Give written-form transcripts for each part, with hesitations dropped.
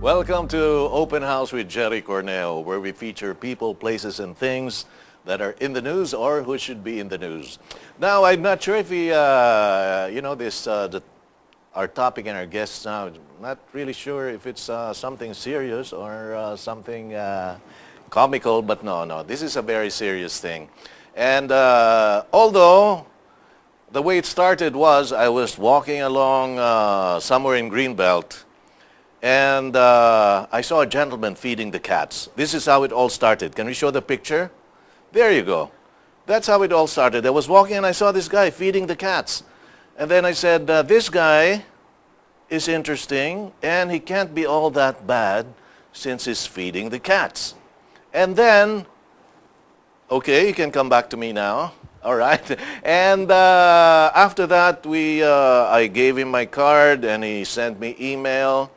Welcome to Open House with Gerry Cornejo, where we feature people, places, and things that are in the news or who should be in the news. Now, I'm not sure if we, our topic and our guests now, not really sure if it's something serious or something comical, but no, this is a very serious thing. And although the way it started was I was walking along somewhere in Greenbelt, and I saw a gentleman feeding the cats. This is how it all started. Can we show the picture? There you go. That's how it all started. I was walking and I saw this guy feeding the cats. And then I said, this guy is interesting and he can't be all that bad since he's feeding the cats. And then, okay, you can come back to me now. All right. And after that, I gave him my card and he sent me email.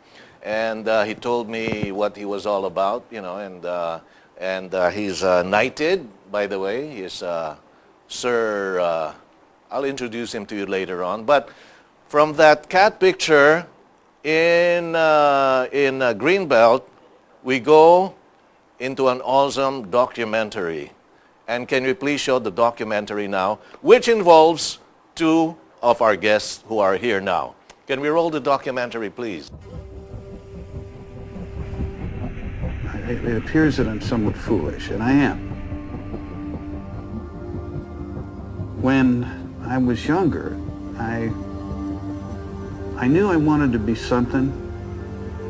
And he told me what he was all about, and he's knighted, by the way. He's Sir, I'll introduce him to you later on. But from that cat picture in Greenbelt, we go into an awesome documentary. And can we please show the documentary now, which involves two of our guests who are here now. Can we roll the documentary, please? It appears that I'm somewhat foolish, and I am. When I was younger, I knew I wanted to be something,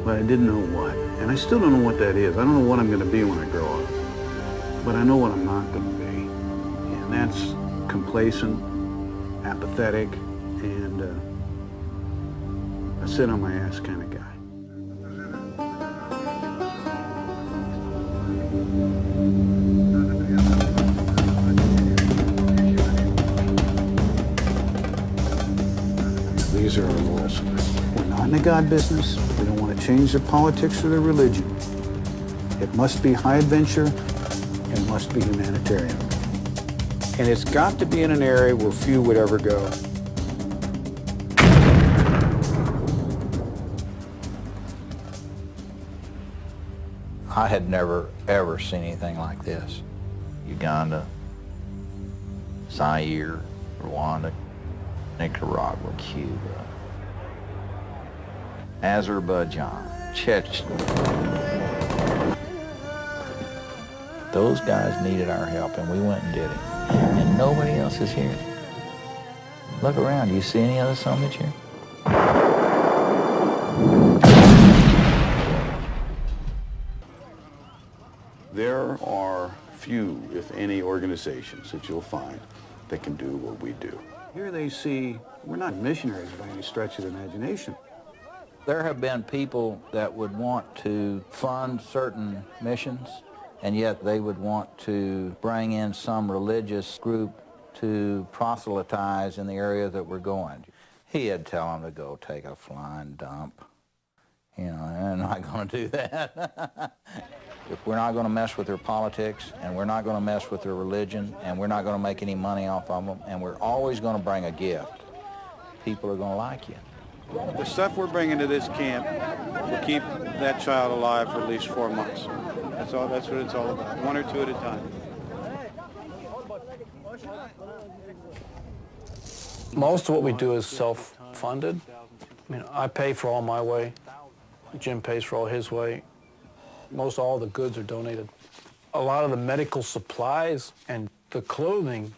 but I didn't know what. And I still don't know what that is. I don't know what I'm going to be when I grow up. But I know what I'm not going to be. And that's complacent, apathetic, and a sit on my ass kind of guy. These are our rules. We're not in the God business. We don't want to change their politics or their religion. It must be high adventure and must be humanitarian. And it's got to be in an area where few would ever go. I had never, ever seen anything like this. Uganda, Zaire, Rwanda, Nicaragua, Cuba, Azerbaijan, Chechnya. Those guys needed our help, and we went and did it. And nobody else is here. Look around. Do you see any other summits here? There are few, if any, organizations that you'll find that can do what we do. Here they see we're not missionaries by any stretch of the imagination. There have been people that would want to fund certain missions, and yet they would want to bring in some religious group to proselytize in the area that we're going. He'd tell them to go take a flying dump. You know, they're not going to do that. If we're not going to mess with their politics, and we're not going to mess with their religion, and we're not going to make any money off of them, and we're always going to bring a gift, people are going to like you. The stuff we're bringing to this camp will keep that child alive for at least 4 months. That's all. That's what it's all about. One or two at a time. Most of what we do is self-funded. I mean, I pay for all my way. Jim pays for all his way. Most all the goods are donated. A lot of the medical supplies and the clothing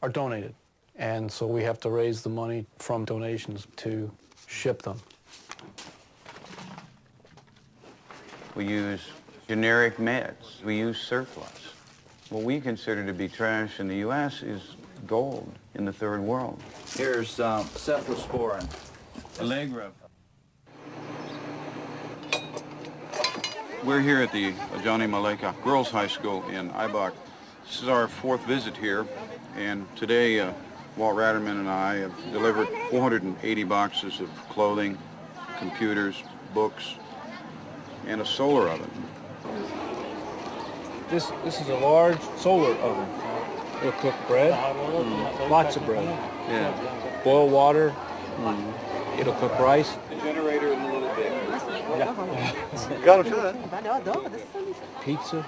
are donated. And so we have to raise the money from donations to ship them. We use generic meds. We use surplus. What we consider to be trash in the U.S. is gold in the third world. Here's cephalosporin. Allegra. We're here at the Johnny Maleka Girls High School in Ibach. This is our 4th visit here, and today Walt Ratterman and I have delivered 480 boxes of clothing, computers, books, and a solar oven. This is a large solar oven. It'll cook bread, lots of bread. Yeah. Boil water, it'll cook rice. The generator is a little big. Yeah. Got to Pizza,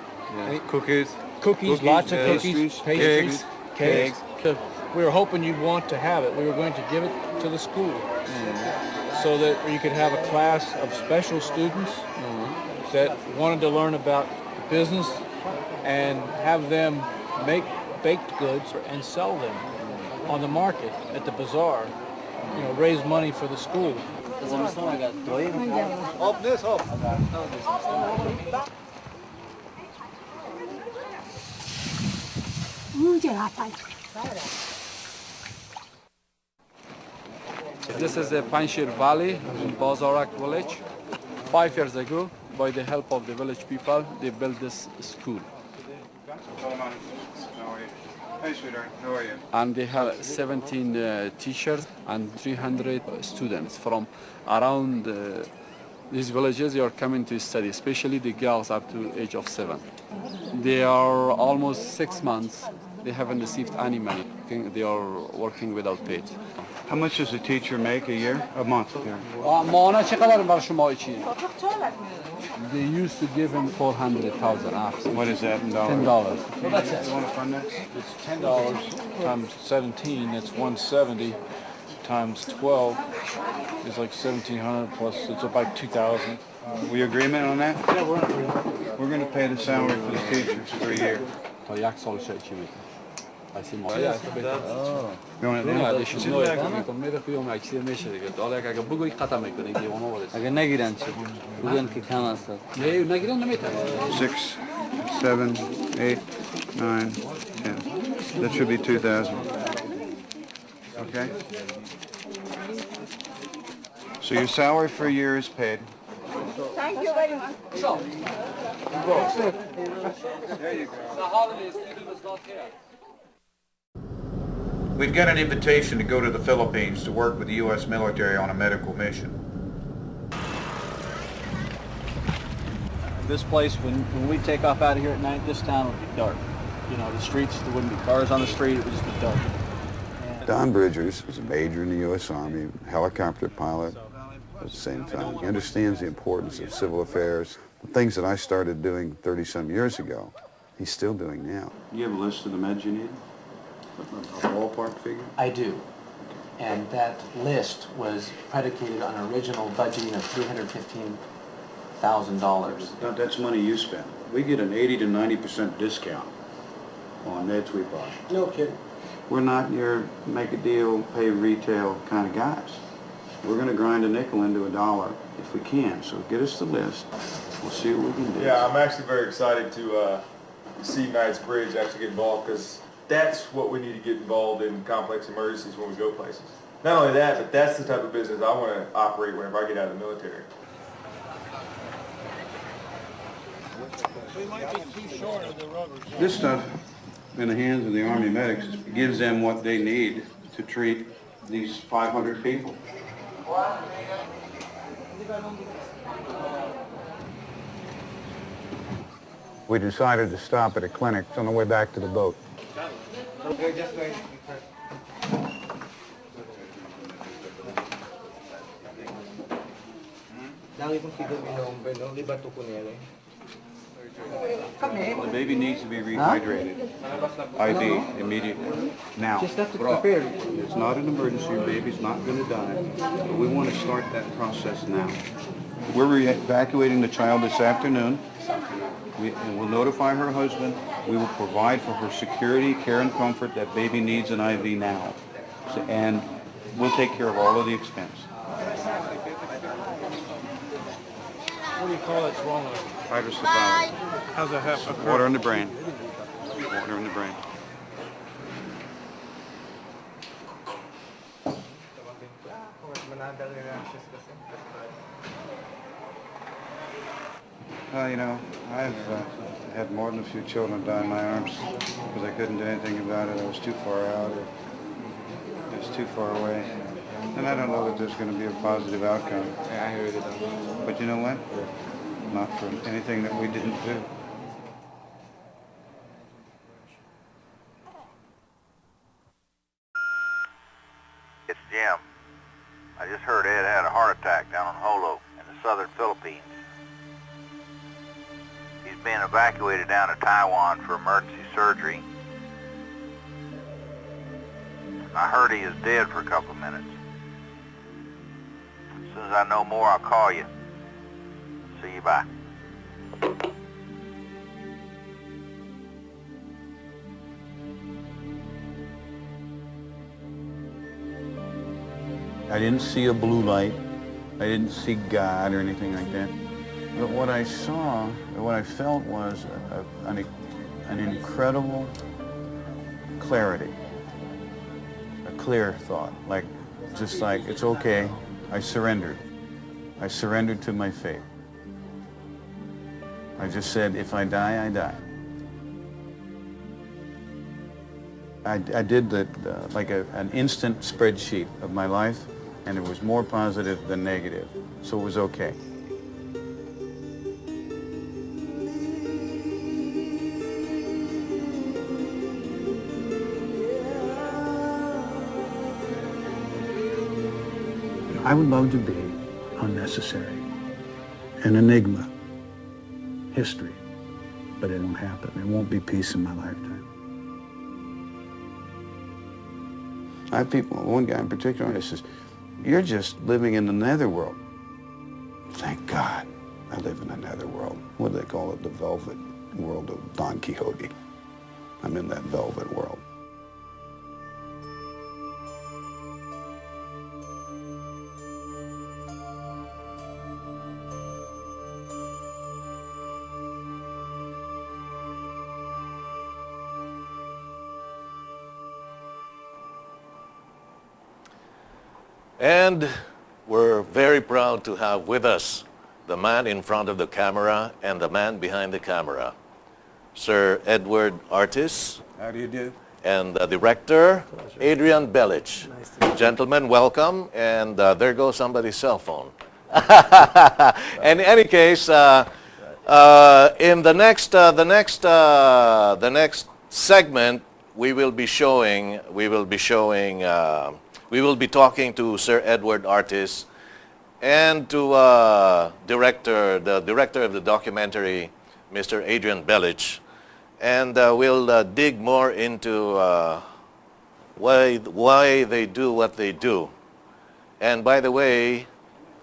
Cookies. cookies, lots of cookies, pastries, pastries, cakes. So we were hoping you'd want to have it. We were going to give it to the school so that you could have a class of special students that wanted to learn about business and have them make baked goods and sell them on the market at the bazaar. You know, raise money for the school. This is the Panjshir Valley in Bazarak village. 5 years ago, by the help of the village people, they built this school. Hey, sweetheart. How are you? And they have 17 teachers and 300 students from around these villages. They are coming to study, especially the girls up to age of 7. They are almost 6 months. They haven't received any money. They are working without paid. How much does a teacher make a year? A month? ماهانه چقدر برای شما چی؟ They used to give him 400,000 after. What is that in $10. dollars? Well, that's it. You want to fund that? It's $10 times 17. That's 170 times 12 is like 1,700 plus. It's about 2,000. We agreement on that? Yeah, we're in agreement. We're going to pay the salary for the teachers for a year. تا یک سال چی میکنه؟ اصلا ما You want it now? بعدش میکنه میره فیلم عکسی میشه دیگه. حالا اگه بگوی قطع میکنه دیوانه وارد. اگه نگیرن چه؟ بگن که کم است. نه نگیرن نمیتونه. 6, 7, 8, 9, 10. That should be 2,000. Okay? So your salary for a year is paid. Thank you very much. We've got an invitation to go to the Philippines to work with the U.S. military on a medical mission. This place, when we take off out of here at night, this town would be dark. You know, the streets, there wouldn't be cars on the street, it would just be dark. Don Bridgers was a major in the U.S. Army, helicopter pilot at the same time. He understands the importance of civil affairs. The things that I started doing 30-some years ago, he's still doing now. Do you have a list of the meds you need? A ballpark figure? I do. And that list was predicated on an original budgeting of $315,000. That's money you spend. We get an 80 to 90% discount on meds we buy. No kidding. We're not your make a deal, pay retail kind of guys. We're going to grind a nickel into a dollar if we can. So get us the list. We'll see what we can do. Yeah, I'm actually very excited to see Knights Bridge actually get involved, because that's what we need to get involved in complex emergencies when we go places. Not only that, but that's the type of business I want to operate whenever I get out of the military. This stuff in the hands of the Army medics gives them what they need to treat these 500 people. We decided to stop at a clinic on the way back to the boat. The baby needs to be rehydrated. IV immediately. Now. Just have to prepare it. It's not an emergency. Your baby's not going to die. But we want to start that process now. We're evacuating the child this afternoon. And we'll notify her husband. We will provide for her security, care, and comfort. That baby needs an IV now. And we'll take care of all of the expense. What do you call that's wrong with it? Hydrocephalic. How's that happen? Water in the brain. Water in the brain. You know, I've had more than a few children die in my arms because I couldn't do anything about it. I was too far out, or it was too far away. And I don't know that there's going to be a positive outcome. Yeah, I hear it. But you know what? Not for anything that we didn't do. It's Jim. I just heard Ed had a heart attack down on Holo in the southern Philippines. being evacuated down to Taiwan for emergency surgery. I heard he is dead for a couple of minutes. As soon as I know more, I'll call you. See you, bye. I didn't see a blue light. I didn't see God or anything like that. But what I saw, or what I felt was an incredible clarity, a clear thought, just like, it's okay, I surrendered. I surrendered to my fate. I just said, if I die, I die. I did an instant spreadsheet of my life, and it was more positive than negative, so it was okay. I would love to be unnecessary, an enigma, history, but it won't happen. There won't be peace in my lifetime. I have people, one guy in particular, he says, you're just living in the netherworld. Thank God I live in the netherworld. What do they call it? The velvet world of Don Quixote. I'm in that velvet world. And we're very proud to have with us the man in front of the camera and the man behind the camera, Sir Edward Artis. How do you do? And the director, Adrian Belic. Nice to meet you. Gentlemen, welcome. And there goes somebody's cell phone. In any case, in the next segment, we will be talking to Sir Edward Artis and to the director of the documentary, Mr. Adrian Belic, and we'll dig more into why they do what they do. And by the way,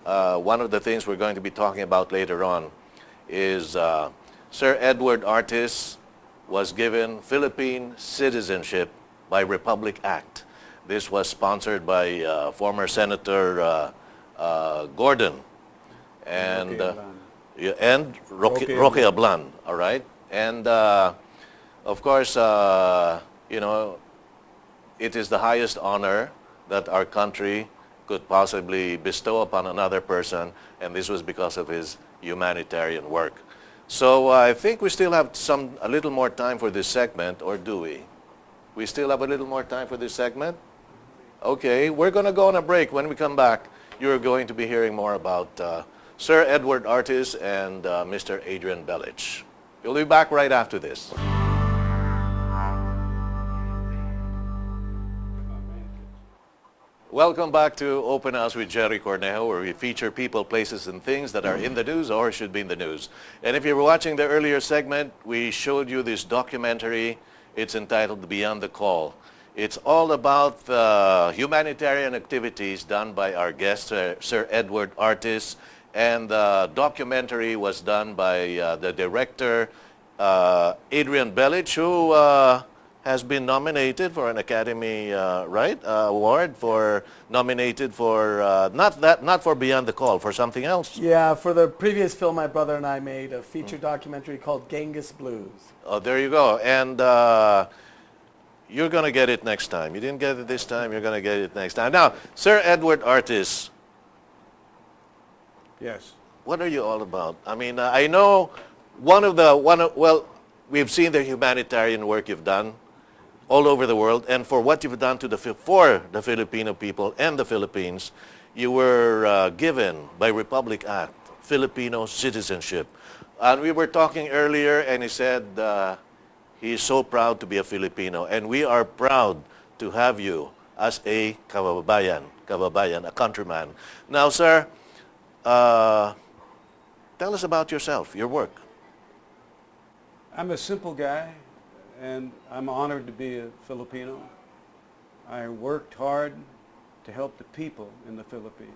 one of the things we're going to be talking about later on is Sir Edward Artis was given Philippine citizenship by Republic Act. This was sponsored by former Senator Gordon and Roque Ablan, all right? And of course, you know, it is the highest honor that our country could possibly bestow upon another person, and this was because of his humanitarian work. So I think we still have a little more time for this segment, or do we? We still have a little more time for this segment? Okay, we're going to go on a break. When we come back, you're going to be hearing more about Sir Edward Artis and Mr. Adrian Belic. We'll be back right after this. Welcome back to Open House with Gerry Cornejo, where we feature people, places, and things that are in the news or should be in the news. And if you were watching the earlier segment, we showed you this documentary. It's entitled Beyond the Call. It's all about the humanitarian activities done by our guest, Sir Edward Artis, and the documentary was done by the director, Adrian Belic, who has been nominated for an Academy Award, nominated for not for Beyond the Call, for something else. Yeah, for the previous film my brother and I made, a feature documentary called Genghis Blues. Oh, there you go. And you're going to get it next time. You didn't get it this time, you're going to get it next time. Now, Sir Edward Artis. Yes. What are you all about? I mean, I know we've seen the humanitarian work you've done all over the world, and for what you've done for the Filipino people and the Philippines, you were given by Republic Act Filipino citizenship. And we were talking earlier, and he said he is so proud to be a Filipino, and we are proud to have you as a kababayan, a countryman. Now, sir, tell us about yourself, your work. I'm a simple guy, and I'm honored to be a Filipino. I worked hard to help the people in the Philippines.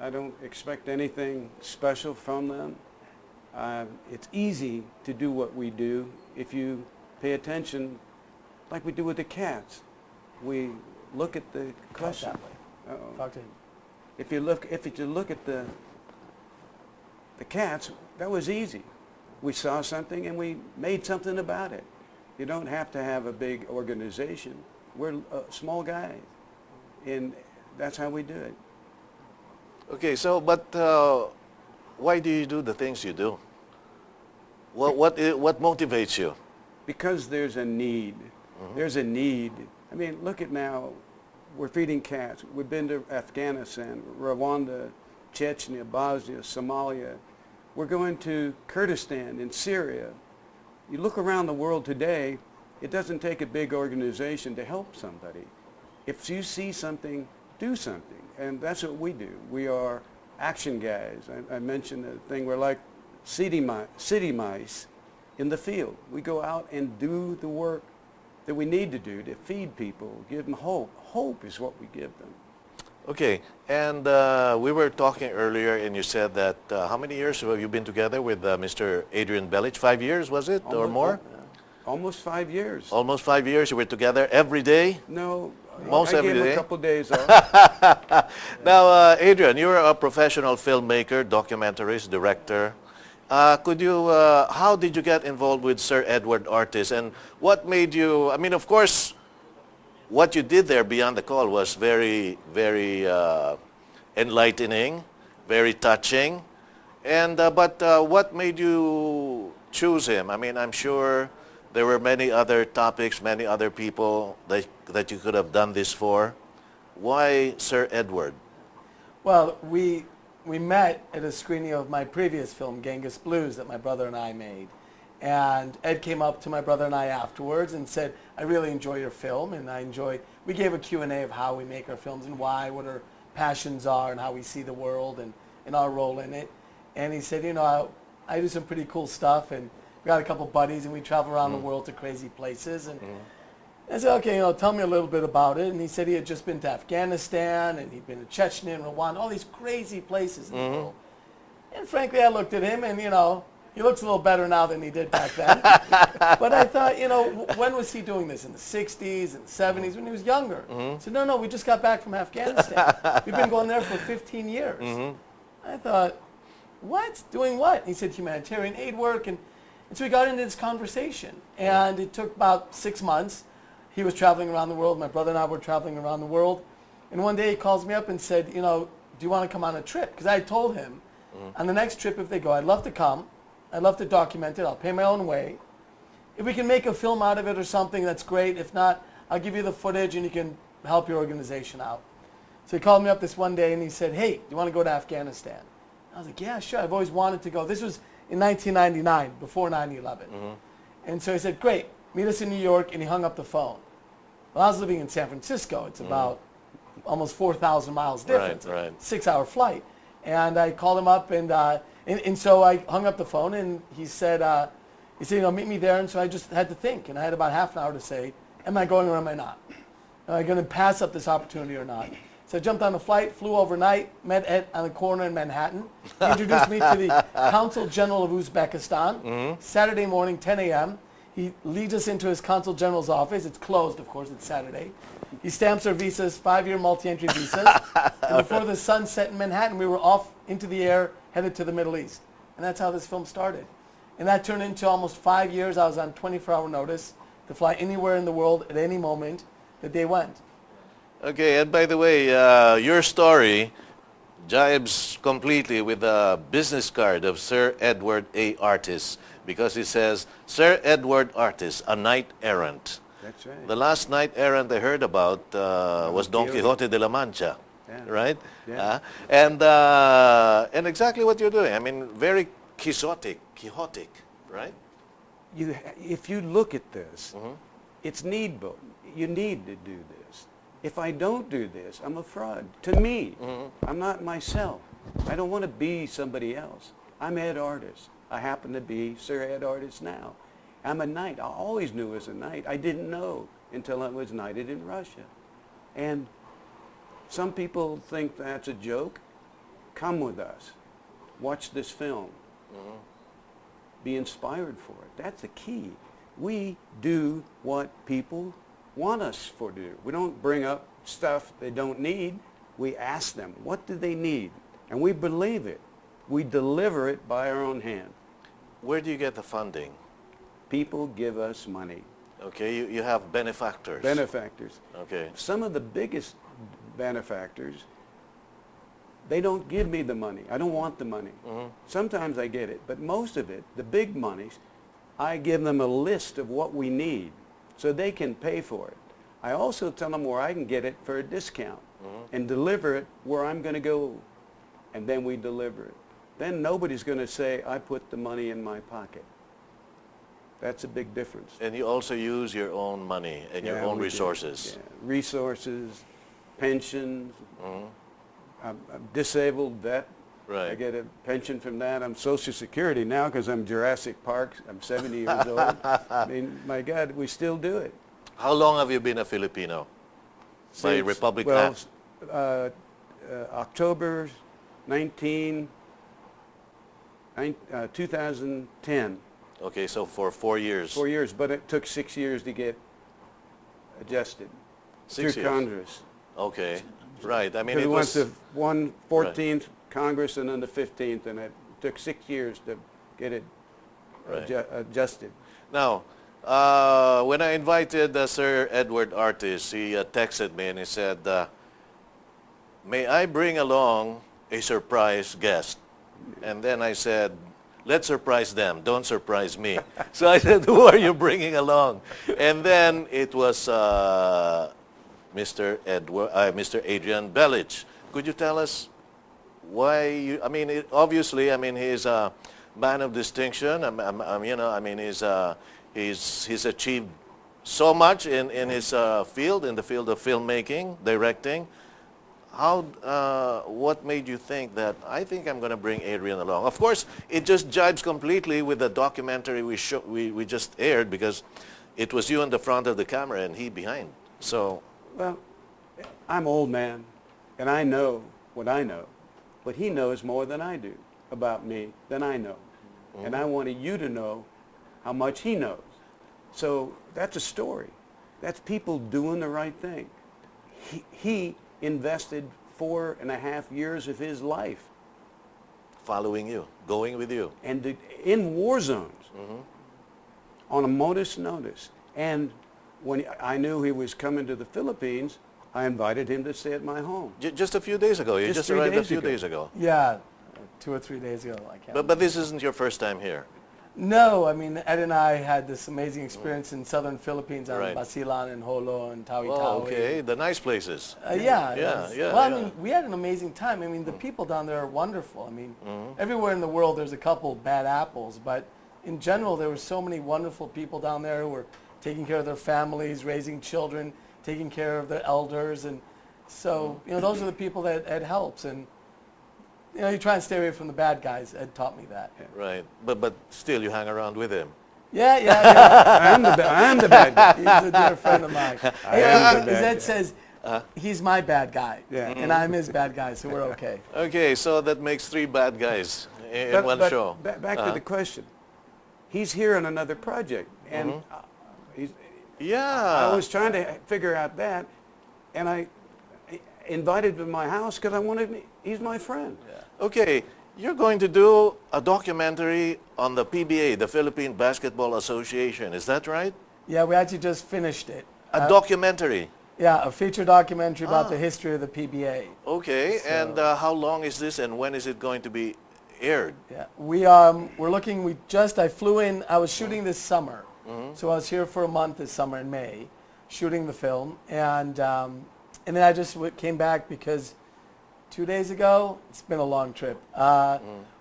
I don't expect anything special from them. It's easy to do what we do if you pay attention, like we do with the cats. We look at the question. Talk to him. If you look at the cats, that was easy. We saw something and we made something about it. You don't have to have a big organization. We're small guys, and that's how we do it. Okay, so but why do you do the things you do? What motivates you? Because there's a need. There's a need. I mean, look at now, we're feeding cats. We've been to Afghanistan, Rwanda, Chechnya, Bosnia, Somalia. We're going to Kurdistan in Syria. You look around the world today, it doesn't take a big organization to help somebody. If you see something, do something. And that's what we do. We are action guys. I mentioned the thing, we're like city mice in the field. We go out and do the work that we need to do to feed people, give them hope. Hope is what we give them. Okay, and we were talking earlier, and you said that how many years have you been together with Mr. Adrian Belic? 5 years, was it, or more? Almost 5 years. Almost 5 years. You were together every day? No, Most I every gave him day? a couple days off. Now, Adrian, you're a professional filmmaker, documentarist, director. How did you get involved with Sir Edward Artis, and what made you, I mean, of course, what you did there beyond the call was very, very enlightening, very touching, and but what made you choose him? I mean, I'm sure there were many other topics, many other people that you could have done this for. Why Sir Edward? Well, we met at a screening of my previous film, Genghis Blues, that my brother and I made. And Ed came up to my brother and I afterwards and said, I really enjoy your film, and we gave a Q&A of how we make our films and why, what our passions are, and how we see the world and our role in it. And he said, you know, I do some pretty cool stuff, and we got a couple buddies, and we travel around the world to crazy places. And I said, okay, tell me a little bit about it. And he said he had just been to Afghanistan, and he'd been to Chechnya and Rwanda, all these crazy places in the world. And frankly, I looked at him, and, he looks a little better now than he did back then. But I thought, when was he doing this? In the 60s and 70s, when he was younger? I said, no, we just got back from Afghanistan. We've been going there for 15 years. I thought, what? Doing what? And he said, humanitarian aid work. And so we got into this conversation. And it took about 6 months. He was traveling around the world. My brother and I were traveling around the world. And one day he calls me up and said, do you want to come on a trip? Because I told him, on the next trip, if they go, I'd love to come. I'd love to document it. I'll pay my own way. If we can make a film out of it or something, that's great. If not, I'll give you the footage and you can help your organization out. So he called me up this one day and he said, hey, do you want to go to Afghanistan? I was like, yeah, sure. I've always wanted to go. This was in 1999, before 9/11. And so he said, great, meet us in New York, and he hung up the phone. Well, I was living in San Francisco. It's about almost 4,000 miles difference, right. 6-hour flight. And I called him up, and so I hung up the phone, and he said, meet me there. And so I just had to think, and I had about half an hour to say, am I going or am I not? Am I going to pass up this opportunity or not? So I jumped on a flight, flew overnight, met Ed on the corner in Manhattan. He introduced me to the Consul General of Uzbekistan. Saturday morning, 10 a.m. He leads us into his Consul General's office. It's closed, of course, it's Saturday. He stamps our visas, 5-year multi-entry visas. And before the sun set in Manhattan, we were off into the air, headed to the Middle East. And that's how this film started. And that turned into almost 5 years. I was on 24-hour notice to fly anywhere in the world at any moment that they went. Okay, and by the way, your story jibes completely with the business card of Sir Edward A. Artis, because it says, Sir Edward Artis, a knight errant. That's right. The last knight errant I heard about was Don Quixote de la Mancha, right? Yeah. And exactly what you're doing. I mean, very quixotic, right? If you look at this, it's needful. You need to do this. If I don't do this, I'm a fraud. To me, I'm not myself. I don't want to be somebody else. I'm Ed Artis. I happen to be Sir Ed Artis now. I'm a knight. I always knew as a knight. I didn't know until I was knighted in Russia. And some people think that's a joke. Come with us. Watch this film. Be inspired for it. That's the key. We do what people want us to do. We don't bring up stuff they don't need. We ask them, what do they need? And we believe it. We deliver it by our own hand. Where do you get the funding? People give us money. Okay, you have benefactors. Benefactors. Okay. Some of the biggest benefactors, they don't give me the money. I don't want the money. Sometimes I get it, but most of it, the big monies, I give them a list of what we need so they can pay for it. I also tell them where I can get it for a discount and deliver it where I'm going to go, and then we deliver it. Then nobody's going to say, I put the money in my pocket. That's a big difference. And you also use your own money and your own we do. resources. Yeah. Resources, pensions. I'm disabled vet. Right. I get a pension from that. I'm Social Security now because I'm Jurassic Park. I'm 70 years old. I mean, my God, we still do it. How long have you been a Filipino? By Since, Republic well, Act? October 2010. Okay, so for 4 years. 4 years, but it took 6 years to get adjusted 6 through years. Congress. Okay, right. I mean, Because it we went was... to 14th Congress and then the 15th, and it took 6 years to get it Right. adjusted. Now, when I invited Sir Edward Artis, he texted me and he said, may I bring along a surprise guest? And then I said, let's surprise them, don't surprise me. So I said, who are you bringing along? And then it was Mr. Adrian Belic. Could you tell us why you, I mean, obviously, I mean, he's a man of distinction. You know, I mean, he's achieved so much in his field, in the field of filmmaking, directing. What made you think that I think I'm going to bring Adrian along? Of course, it just jibes completely with the documentary we just aired, because it was you in the front of the camera and he behind. So, Well, I'm old man, and I know what I know, but he knows more than I do about me than I know. And I wanted you to know how much he knows. So that's a story. That's people doing the right thing. He invested 4.5 years of his life. following you, going with you. And in war zones, on a modus notice. And when I knew he was coming to the Philippines, I invited him to stay at my home. Just a few days ago. You just 3 arrived a days few ago. days ago. Yeah, 2 or 3 days ago. I can't. But this isn't your first time here. No, I mean, Ed and I had this amazing experience in southern Philippines on Right. Basilan and Jolo and Tawi-Tawi. Oh, okay. The nice places. Yeah. Yeah, yeah, Well, I yeah. mean, we had an amazing time. I mean, the people down there are wonderful. I mean, everywhere in the world there's a couple bad apples, but in general there were so many wonderful people down there who were taking care of their families, raising children, taking care of their elders, and so, you know, those are the people that Ed helps. And you know, you try and stay away from the bad guys. Ed taught me that. Right. But still you hang around with him. Yeah. I am the bad guy. He's a dear friend of mine. Hey, am the as bad Ed guy. says, he's my bad guy, and I'm his bad guy, so we're okay. Okay, so that makes 3 bad guys in one But show. Back to the question. He's here on another project, and Yeah. I was trying to figure out that, and I invited him to my house because I wanted. He's my friend. Okay, you're going to do a documentary on the PBA, the Philippine Basketball Association. Is that right? Yeah, we actually just finished it. A documentary. Yeah, a feature documentary about the history of the PBA. Okay, So- and how long is this, and when is it going to be aired? Yeah, we're looking. I flew in. I was shooting this summer, so I was here for a month this summer in May, shooting the film, and then I just came back because 2 days ago, it's been a long trip.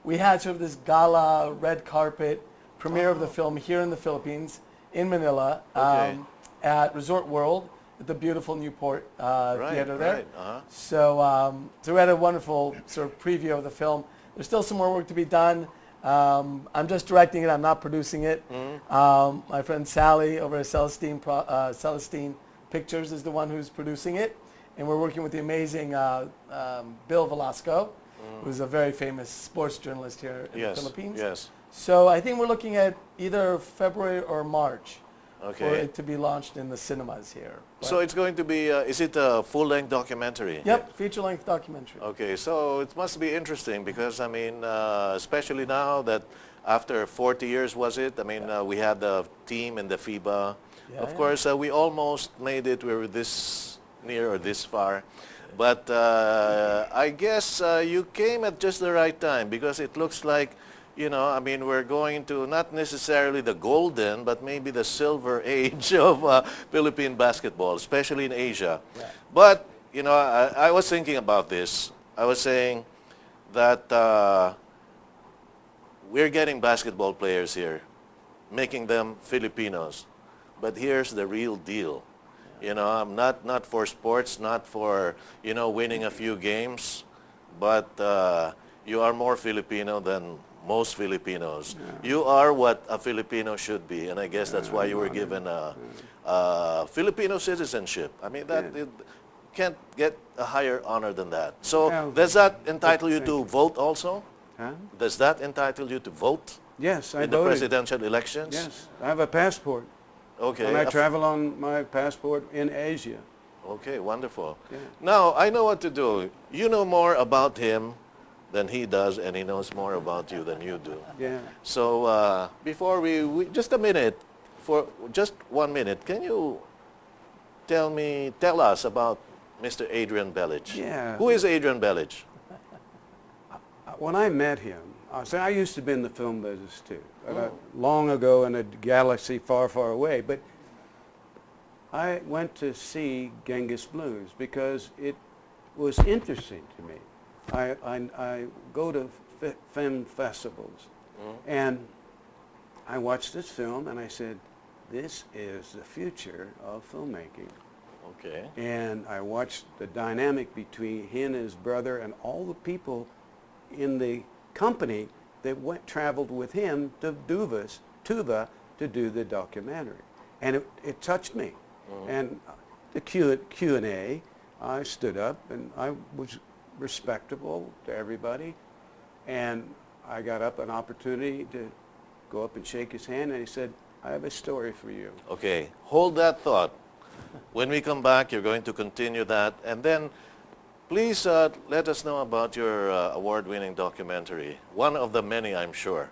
We had sort of this gala red carpet premiere of the film here in the Philippines, in Manila, Okay. at Resort World, at the beautiful Newport theater there. Right. Uh-huh. So we had a wonderful sort of preview of the film. There's still some more work to be done. I'm just directing it. I'm not producing it. My friend Sally over at Celestine Pictures is the one who's producing it. And we're working with the amazing Bill Velasco, who's a very famous sports journalist here in the Philippines. Yes. So I think we're looking at either February or March for Okay. it to be launched in the cinemas here. So it's going to be, is it a full-length documentary? Yep, feature-length documentary. Okay, so it must be interesting because, I mean, especially now that after 40 years, was it? I mean, we had the team in the FIBA. Of course, we almost made it. We were this near or this far. But I guess you came at just the right time because it looks like, you know, I mean, we're going to not necessarily the golden, but maybe the silver age of Philippine basketball, especially in Asia. Yeah. But, you know, I was thinking about this. I was saying that we're getting basketball players here, making them Filipinos. But here's the real deal. You know, I'm not for sports, not for, you know, winning a few games, but you are more Filipino than most Filipinos. You are what a Filipino should be, and I guess that's why you were given a Filipino citizenship. I mean, that it can't get a higher honor than that. So does that entitle you to vote also? Huh? Does that entitle you to vote Yes, I in the voted. presidential elections? Yes, I have a passport. Okay. And I travel on my passport in Asia. Okay, wonderful. Yeah. Now, I know what to do. You know more about him than he does, and he knows more about you than you do. Yeah. So before we just a minute, for just 1 minute, can you tell us about Mr. Adrian Belic? Yeah. Who is Adrian Belic? When I met him, I used to be in the film business too, long ago in a galaxy far, far away. But I went to see Genghis Blues because it was interesting to me. I go to film festivals, and I watched this film, and I said, "This is the future of filmmaking." Okay. And I watched the dynamic between he and his brother and all the people in the company that traveled with him to Tuva to do the documentary. And it touched me. And the Q&A, I stood up and I was respectable to everybody. And I got up an opportunity to go up and shake his hand, and he said, "I have a story for you." Okay, hold that thought. When we come back, you're going to continue that, and then please let us know about your award-winning documentary. One of the many, I'm sure.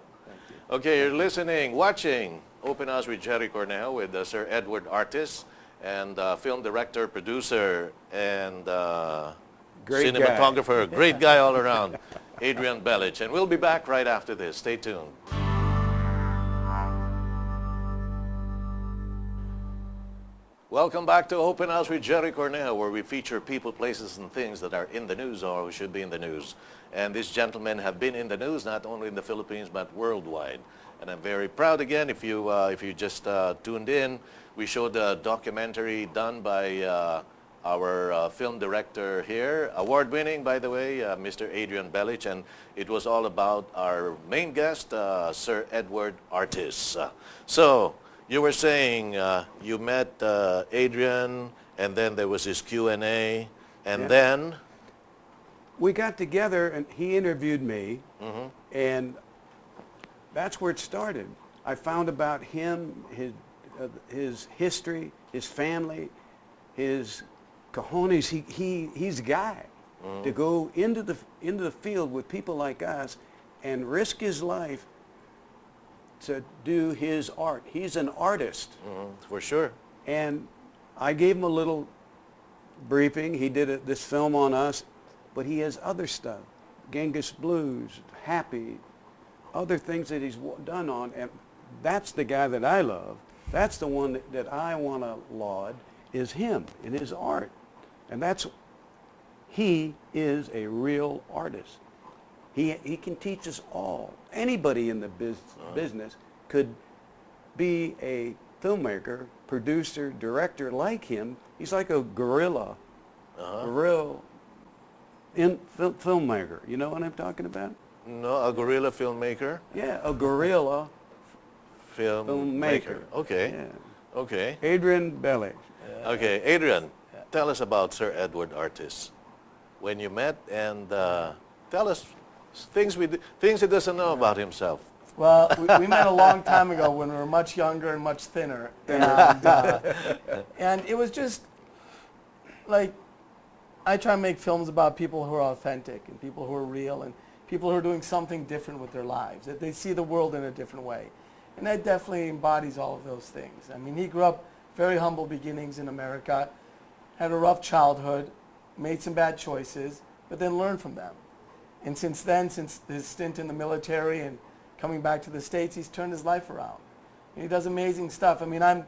Okay, you're listening, watching Open House with Gerry Cornejo with Sir Edward Artis and film director, producer, and Great cinematographer. Great guy all around, Adrian Belic. And we'll be back right after this. Stay tuned. Welcome back to Open House with Gerry Cornejo, where we feature people, places, and things that are in the news or who should be in the news. And these gentlemen have been in the news, not only in the Philippines, but worldwide. And I'm very proud again, if you just tuned in, we showed a documentary done by our film director here, award-winning, by the way, Mr. Adrian Belic, and it was all about our main guest, Sir Edward Artis. So, you were saying you met Adrian, and then there was his Q&A, and then? We got together, and he interviewed me, and that's where it started. I found about him, his history, his family, his cojones. He's a guy to go into the field with people like us and risk his life to do his art. He's an artist. For sure. And I gave him a little briefing. He did this film on us, but he has other stuff. Genghis Blues, Happy, other things that he's done on, and that's the guy that I love. That's the one that I want to laud, is him and his art. And he is a real artist. He can teach us all. Anybody in the business could be a filmmaker, producer, director like him. He's like a gorilla, a real filmmaker. You know what I'm talking about? No, a guerrilla filmmaker. Yeah, a guerrilla Filmmaker. Okay. Yeah. Okay. Adrian Belic. Okay. Adrian, tell us about Sir Edward Artis. When you met, and tell us things he doesn't know about himself. Well, we met a long time ago when we were much younger and much thinner. And it was just like, I try and make films about people who are authentic and people who are real and people who are doing something different with their lives, that they see the world in a different way. And that definitely embodies all of those things. I mean, he grew up very humble beginnings in America, had a rough childhood, made some bad choices, but then learned from them. And since then, since his stint in the military and coming back to the States, he's turned his life around. And he does amazing stuff. I mean, I'm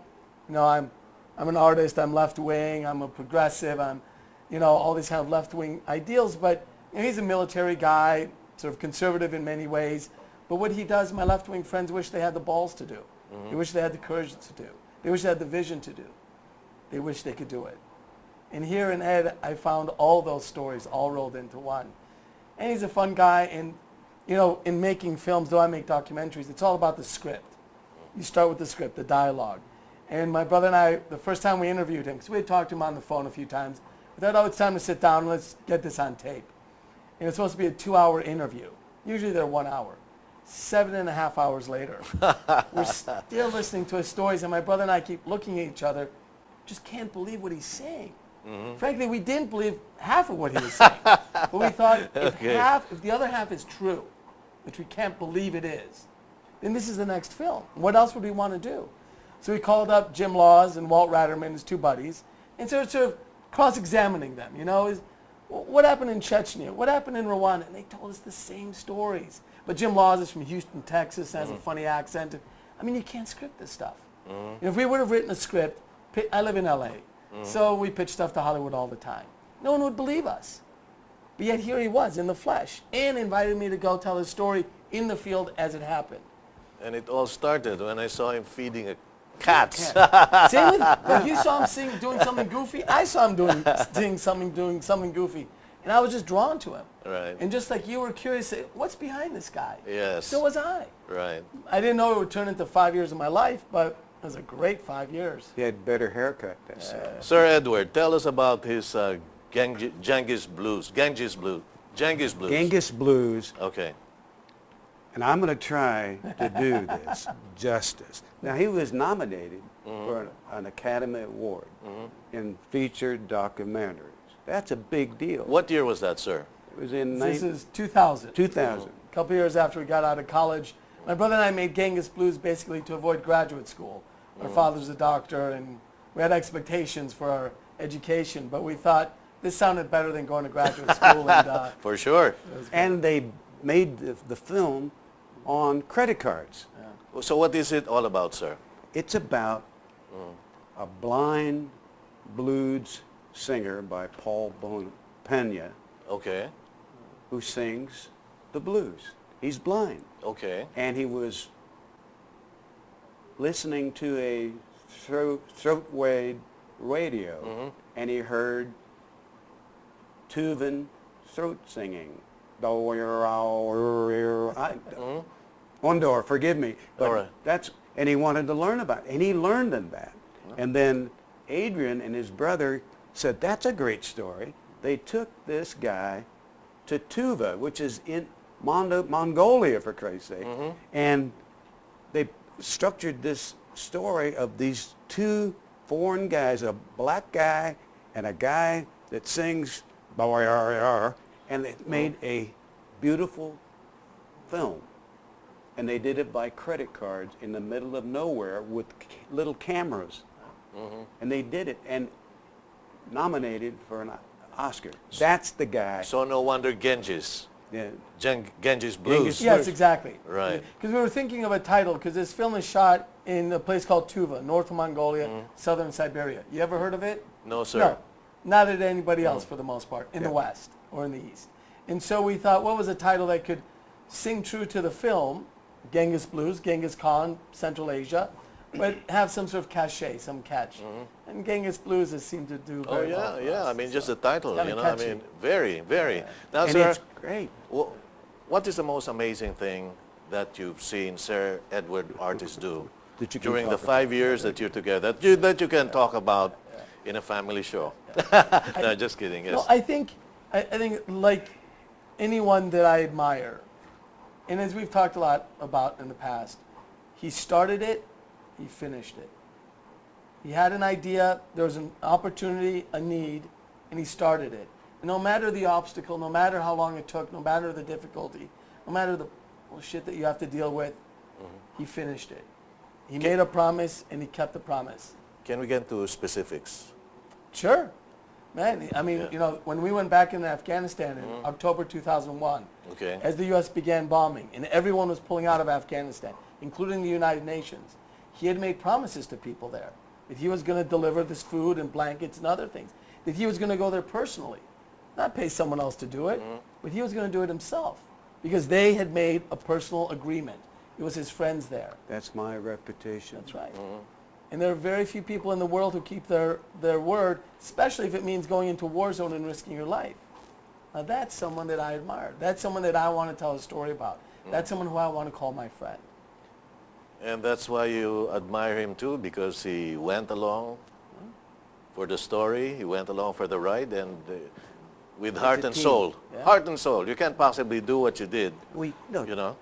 an artist, I'm left-wing, I'm a progressive, I'm, all these kind of left-wing ideals, but he's a military guy, sort of conservative in many ways. But what he does, my left-wing friends wish they had the balls to do. They wish they had the courage to do. They wish they had the vision to do. They wish they could do it. And here in Ed, I found all those stories all rolled into one. And he's a fun guy, and in making films, though I make documentaries, it's all about the script. You start with the script, the dialogue. And my brother and I, the first time we interviewed him, because we had talked to him on the phone a few times, we thought, it's time to sit down and let's get this on tape. And it's supposed to be a 2-hour interview. Usually they're 1 hour. 7.5 hours later, we're still listening to his stories, and my brother and I keep looking at each other, just can't believe what he's saying. Frankly, we didn't believe half of what he was saying. But we thought, if the other half is true, which we can't believe it is, then this is the next film. What else would we want to do? So we called up Jim Laws and Walt Ratterman, his two buddies, and sort of cross-examining them. What happened in Chechnya? What happened in Rwanda? And they told us the same stories. But Jim Laws is from Houston, Texas, and has a funny accent. I mean, you can't script this stuff. If we would have written a script, I live in L.A., so we pitch stuff to Hollywood all the time. No one would believe us. But yet here he was in the flesh and invited me to go tell his story in the field as it happened. And it all started when I saw him feeding a cats. Same with, when you saw him doing something goofy, I saw him doing something goofy. And I was just drawn to him. Right. And just like you were curious, what's behind this guy? Yes. So was I. Right. I didn't know it would turn into 5 years of my life, but it was a great 5 years. He had better haircut, they say. Sir Edward, tell us about his Genghis Blues. Genghis Blues. Genghis Blues. Okay. And I'm going to try to do this justice. Now, he was nominated for an Academy Award in featured documentaries. That's a big deal. What year was that, sir? It was in This is 2000. 2000. A couple years after we got out of college. My brother and I made Genghis Blues basically to avoid graduate school. Our father's a doctor, and we had expectations for our education, but we thought this sounded better than going to graduate school. And, For sure. And they made the film on credit cards. So what is it all about, sir? It's about a blind blues singer by Paul Pena Okay. who sings the blues. He's blind. Okay. And he was listening to a throat-wave radio, and he heard Tuvan throat singing. Ondor, forgive me. But All right. and he wanted to learn about it, and he learned in that. And then Adrian and his brother said, that's a great story. They took this guy to Tuva, which is in Mongolia, for Christ's sake, and they structured this story of these two foreign guys, a black guy and a guy that sings, and they made a beautiful film. And they did it by credit cards in the middle of nowhere with little cameras. And they did it and nominated for an Oscar. That's the guy. So no wonder Genghis. Yeah. Genghis Blues. yes, exactly. Right. Because we were thinking of a title, because this film is shot in a place called Tuva, North Mongolia, southern Siberia. You ever heard of it? No, sir. No. Not at anybody else for the most part, in the West or in the East. And so we thought, what was a title that could sing true to the film, Genghis Blues, Genghis Khan, Central Asia, but have some sort of cachet, some catch. And Genghis Blues has seemed to do very well for us. I mean, just the title, Kinda you know, catchy. I mean, very, very. Now, And sir, it's great. what is the most amazing thing that you've seen Sir Edward Artis do during the 5 years that you're together, that you can talk about in a family show? No, just kidding. Yes. No, I think like anyone that I admire, and as we've talked a lot about in the past, he started it, he finished it. He had an idea, there was an opportunity, a need, and he started it. And no matter the obstacle, no matter how long it took, no matter the difficulty, no matter the shit that you have to deal with, he finished it. He made a promise and he kept the promise. Can we get into specifics? Sure. Man, I mean, you know, when we went back into Afghanistan in October 2001, Okay. as the U.S. began bombing and everyone was pulling out of Afghanistan, including the United Nations, he had made promises to people there that he was going to deliver this food and blankets and other things, that he was going to go there personally, not pay someone else to do it, but he was going to do it himself because they had made a personal agreement. It was his friends there. That's my reputation. That's right. And there are very few people in the world who keep their word, especially if it means going into a war zone and risking your life. Now that's someone that I admire. That's someone that I want to tell a story about. That's someone who I want to call my friend. And that's why you admire him too, because he went along for the story, he went along for the ride, and with heart and soul. Yeah. Heart and soul. You can't possibly do what you did, No, you know?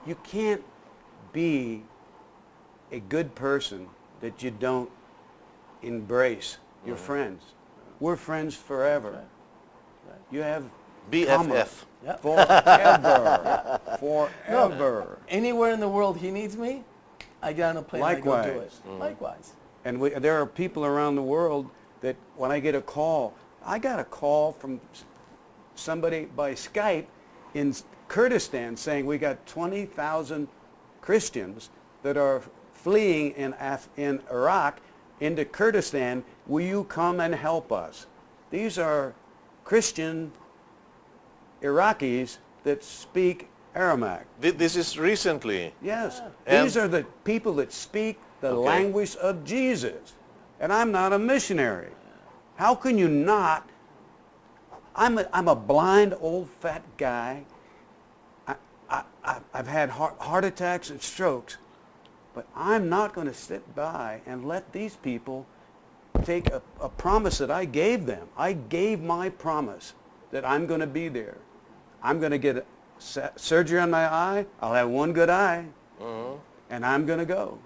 you can't be a good person that you don't embrace your friends. We're friends forever. You have BFF. Yeah. forever, forever. Anywhere in the world he needs me, I get on a plane and I go do it. Likewise. Likewise. And there are people around the world that when I get a call, I got a call from somebody by Skype in Kurdistan saying we got 20,000 Christians that are fleeing in Iraq into Kurdistan. Will you come and help us? These are Christian Iraqis that speak Aramaic. This is recently. Yes. And- These are the people that speak the Okay. language of Jesus. And I'm not a missionary. How can you not? I'm a blind, old, fat guy. I've had heart attacks and strokes. But I'm not going to sit by and let these people take a promise that I gave them. I gave my promise that I'm going to be there. I'm going to get surgery on my eye. I'll have one good eye. And I'm going to go.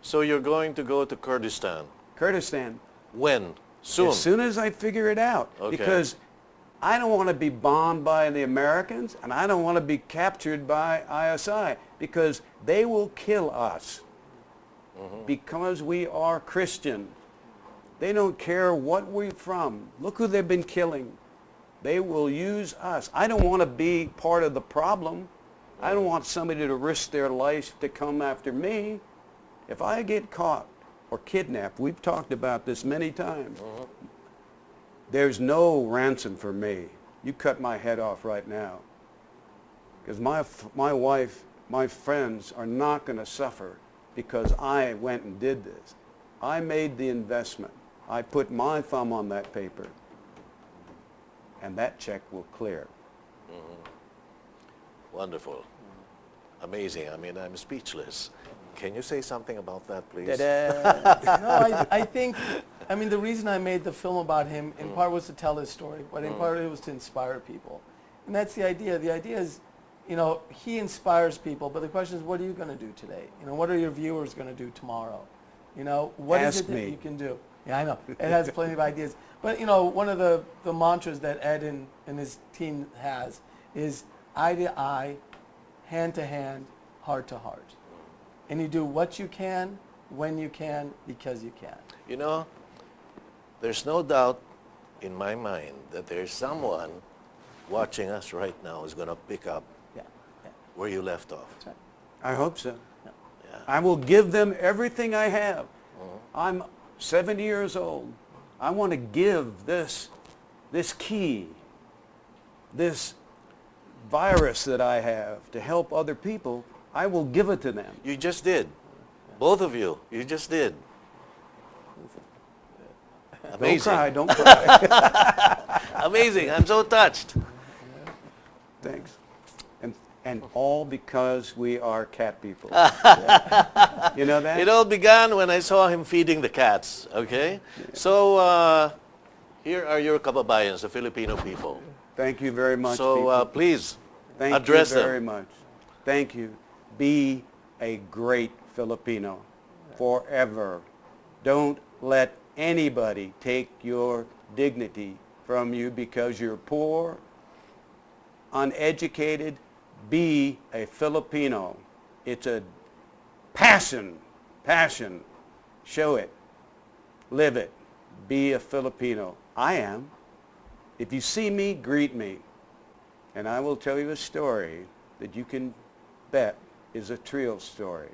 So you're going to go to Kurdistan. Kurdistan. When? Soon? As soon as I figure it out. Okay. Because I don't want to be bombed by the Americans, and I don't want to be captured by ISI, because they will kill us because we are Christian. They don't care what we're from. Look who they've been killing. They will use us. I don't want to be part of the problem. I don't want somebody to risk their life to come after me. If I get caught or kidnapped, we've talked about this many times, there's no ransom for me. You cut my head off right now. Because my wife, my friends are not going to suffer because I went and did this. I made the investment. I put my thumb on that paper. And that check will clear. Wonderful. Amazing. I mean, I'm speechless. Can you say something about that, please? No, I think, I mean, the reason I made the film about him in part was to tell his story, but in part it was to inspire people. And that's the idea. The idea is, you know, he inspires people, but the question is, what are you going to do today? You know, what are your viewers going to do tomorrow? You know, what is it that you can do? Yeah, I know. It has plenty of ideas. But, you know, one of the mantras that Ed and his team has is eye to eye, hand to hand, heart to heart. And you do what you can, when you can, because you can. You know, there's no doubt in my mind that there's someone watching us right now who's going to pick up where you left off. That's right. I hope so. Yeah. I will give them everything I have. I'm 70 years old. I want to give this key, this virus that I have to help other people. I will give it to them. You just did. Both of you. You just did. Amazing. Don't cry. Amazing. I'm so touched. Thanks. And And all because we are cat people. Yeah. You know that? It all began when I saw him feeding the cats, okay? So here are your kababayans, the Filipino people. Thank you very much, So people. please Thank address you very them. much. Thank you. Be a great Filipino forever. Don't let anybody take your dignity from you because you're poor, uneducated. Be a Filipino. It's a passion. Show it. Live it. Be a Filipino. I am. If you see me, greet me. And I will tell you a story that you can bet is a real story.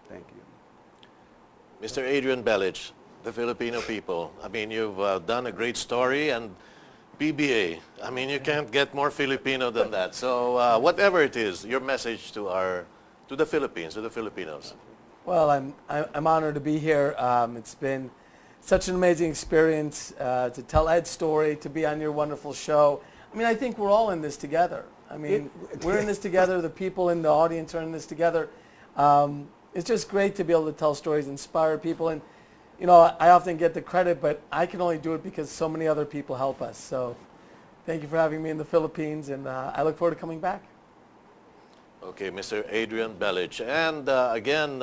Thank you. Mr. Adrian Belic, the Filipino people. I mean, you've done a great story, and PBA. I mean, you can't get more Filipino than that. So whatever it is, your message to the Philippines, to the Filipinos. Well, I'm honored to be here. It's been such an amazing experience to tell Ed's story, to be on your wonderful show. I mean, I think we're all in this together. I mean, we're in this together. The people in the audience are in this together. It's just great to be able to tell stories, inspire people. And, you know, I often get the credit, but I can only do it because so many other people help us. So thank you for having me in the Philippines, and I look forward to coming back. Okay, Mr. Adrian Belic. And again,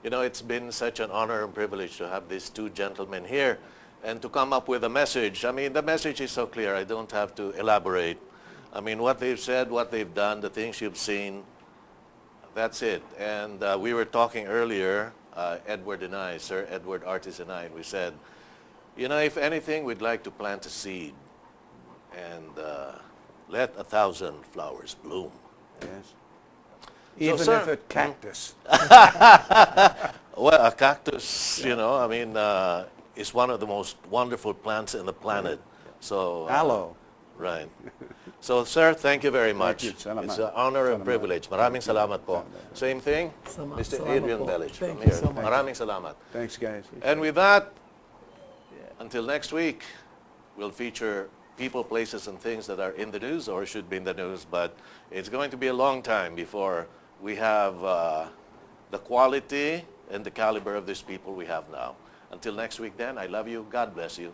you know, it's been such an honor and privilege to have these two gentlemen here and to come up with a message. I mean, the message is so clear. I don't have to elaborate. I mean, what they've said, what they've done, the things you've seen, that's it. And we were talking earlier, Edward and I, Sir Edward, Artis and I, and we said, you know, if anything, we'd like to plant a seed and let 1,000 flowers bloom. Yes. Even sir, if a cactus. Well, a cactus, you know, I mean, is one of the most wonderful plants in the planet. So Aloe. Right. So, sir, thank you very much. you. Salamat. It's an honor and Salamat. privilege. Maraming salamat po. Same thing, Mr. Salamat Adrian po. Belic Thank from you here. so much. Maraming salamat. Thanks, guys. And with that, until next week, we'll feature people, places, and things that are in the news or should be in the news, but it's going to be a long time before we have the quality and the caliber of these people we have now. Until next week then, I love you. God bless you.